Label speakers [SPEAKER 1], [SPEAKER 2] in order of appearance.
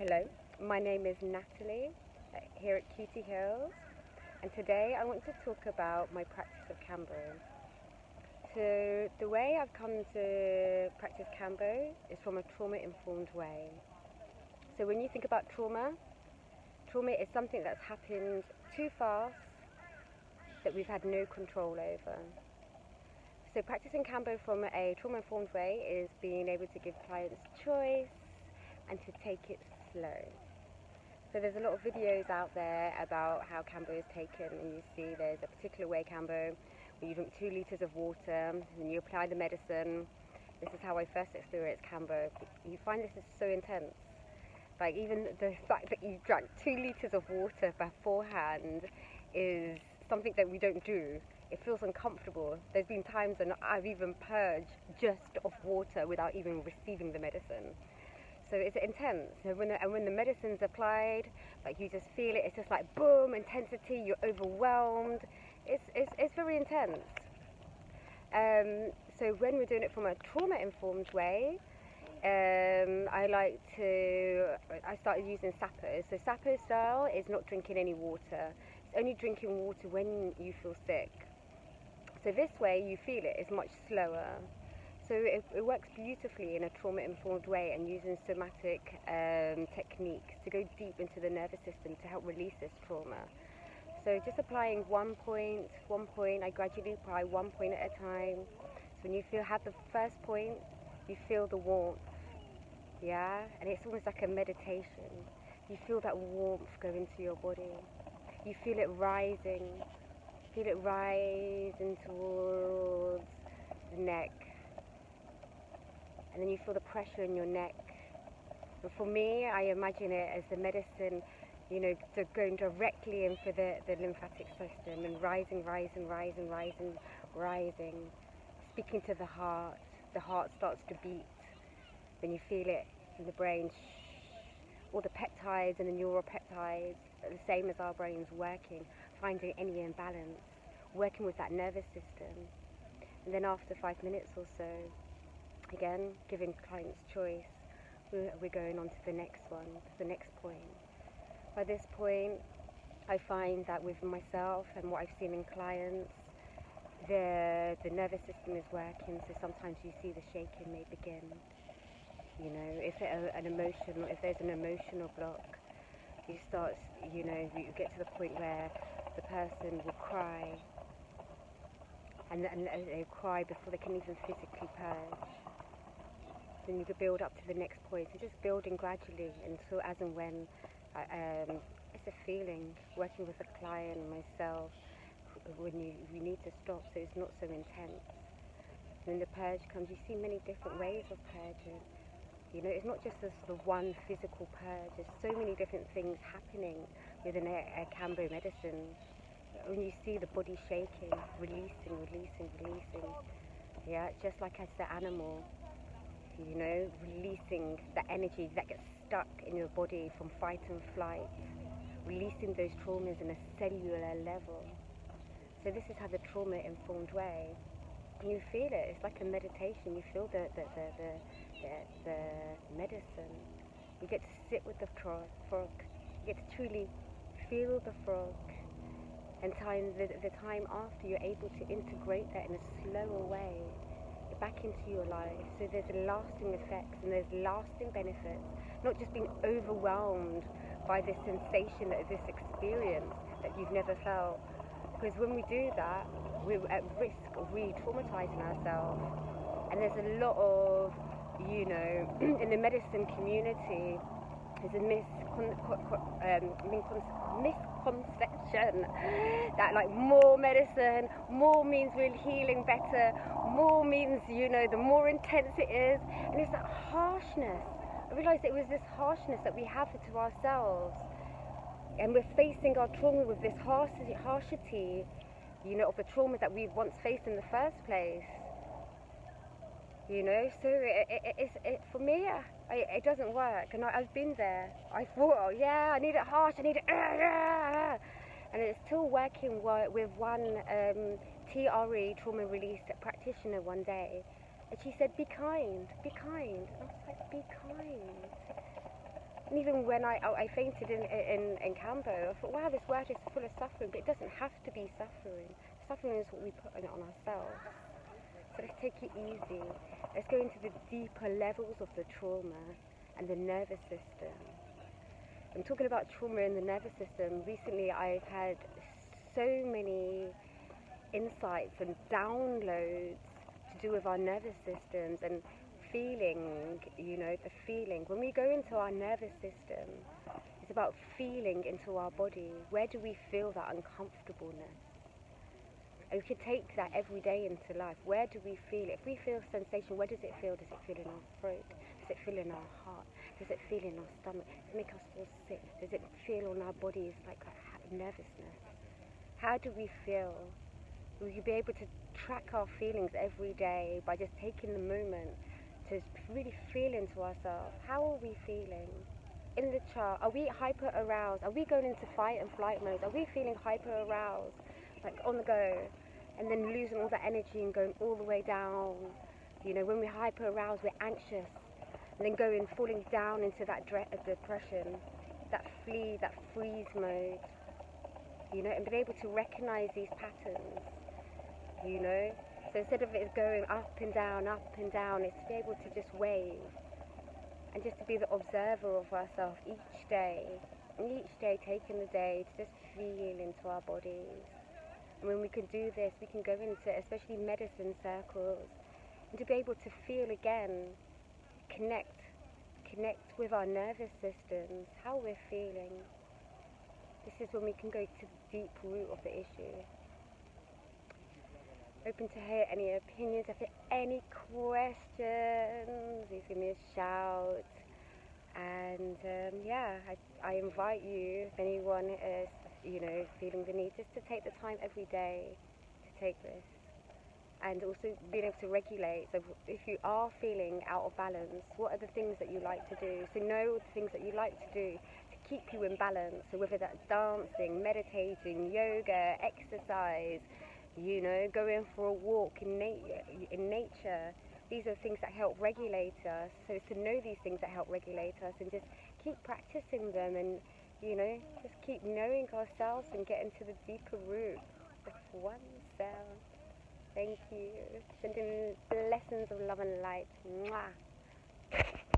[SPEAKER 1] Hello, my name is Natalie here at Cutie Hills, and today I want to talk about my practice of Kambo. So the way I've come to practice Kambo is from a trauma-informed way. So when you think about trauma is something that's happened too fast that we've had no control over. So practicing Kambo from a trauma-informed way is being able to give clients choice and to take it slow. So there's a lot of videos out there about how Kambo is taken, and you see there's a particular way Kambo where you drink 2 liters of water and you apply the medicine. This is how I first experienced Kambo. You find this is so intense. Like, even the fact that you drank 2 liters of water beforehand is something that we don't do. It feels uncomfortable. There's been times when I've even purged just of water without even receiving the medicine. So it's intense. And when the medicine's applied, like, you just feel it. It's just like boom, intensity. You're overwhelmed. It's very intense. So when we're doing it from a trauma-informed way, I started using Sappers. So Sapper style is not drinking any water. It's only drinking water when you feel sick. So this way you feel it is much slower. So it works beautifully in a trauma-informed way, and using somatic techniques to go deep into the nervous system to help release this trauma. So just applying one point, I gradually apply 1 point at a time. So when you have the first point, you feel the warmth, yeah? And it's almost like a meditation. You feel that warmth go into your body. You feel it rising towards the neck. And then you feel the pressure in your neck. And for me, I imagine it as the medicine, going directly in for the lymphatic system and rising, speaking to the heart. The heart starts to beat. Then you feel it in the brain, all the peptides and the neuropeptides, the same as our brains, working, finding any imbalance, working with that nervous system. And then after 5 minutes or so, again, giving clients choice, we're going on to the next one, to the next point. By this point, I find that with myself and what I've seen in clients, the nervous system is working, so sometimes you see the shaking may begin. If there's an emotional block, you get to the point where the person will cry, and they cry before they can even physically purge. Then you could build up to the next point. So just building gradually until as and when it's a feeling, working with a client, myself, when you need to stop so it's not so intense. When the purge comes, you see many different ways of purging. It's not just the one physical purge. There's so many different things happening within a Kambo medicine. When you see the body shaking, releasing, yeah, just like as the animal, releasing the energy that gets stuck in your body from fight and flight, releasing those traumas in a cellular level. So this is how the trauma-informed way. You feel it. It's like a meditation. You feel the medicine. You get to sit with the frog. You get to truly feel the frog. And the time after, you're able to integrate that in a slower way back into your life. So there's lasting effects and there's lasting benefits. Not just being overwhelmed by this sensation, this experience that you've never felt. Because when we do that, we're at risk of re-traumatizing ourselves. And there's a lot of, in the medicine community, there's a misconception that, like, more medicine, more means we're healing better, more means, the more intense it is. And it's that harshness. I realised it was this harshness that we have to ourselves. And we're facing our trauma with this harshness, of the trauma that we once faced in the first place. So for me, it doesn't work. And I've been there. I thought, oh, yeah, I need it harsh, I need it, and it's still working with one TRE, trauma release practitioner, one day. And she said, be kind. And I was like, be kind? And even when I fainted in Kambo, I thought, wow, this world is full of suffering, but it doesn't have to be suffering. Suffering is what we put on ourselves. So let's take it easy. Let's go into the deeper levels of the trauma and the nervous system. I'm talking about trauma in the nervous system. Recently I've had so many insights and downloads to do with our nervous systems and feeling, the feeling. When we go into our nervous system, it's about feeling into our body. Where do we feel that uncomfortableness? And we can take that every day into life. Where do we feel it? If we feel sensation, where does it feel? Does it feel in our throat? Does it feel in our heart? Does it feel in our stomach? Does it make us feel sick? Does it feel on our bodies like nervousness? How do we feel? Will you be able to track our feelings every day by just taking the moment to really feel into ourselves? How are we feeling? In the chart, are we hyper aroused? Are we going into fight and flight mode? Are we feeling hyper aroused, like on the go, and then losing all that energy and going all the way down? When we're hyper aroused, we're anxious, and then falling down into that depression, that freeze mode. And being able to recognize these patterns. So instead of it going up and down, it's to be able to just wave and just to be the observer of ourselves each day, and each day taking the day to just feel into our bodies. And when we can do this, we can go into especially medicine circles and to be able to feel again, connect with our nervous systems, how we're feeling. This is when we can go to the deep root of the issue. Open to hear any opinions. If you have any questions, please give me a shout. And I invite you, if anyone is, feeling the need, just to take the time every day to take this. And also being able to regulate. So if you are feeling out of balance, what are the things that you like to do? So know the things that you like to do to keep you in balance. So whether that's dancing, meditating, yoga, exercise, going for a walk in nature. These are things that help regulate us. So it's to know these things that help regulate us and just keep practicing them and, just keep knowing ourselves and getting to the deeper root of oneself. Thank you. Sending blessings of love and light. Mwah.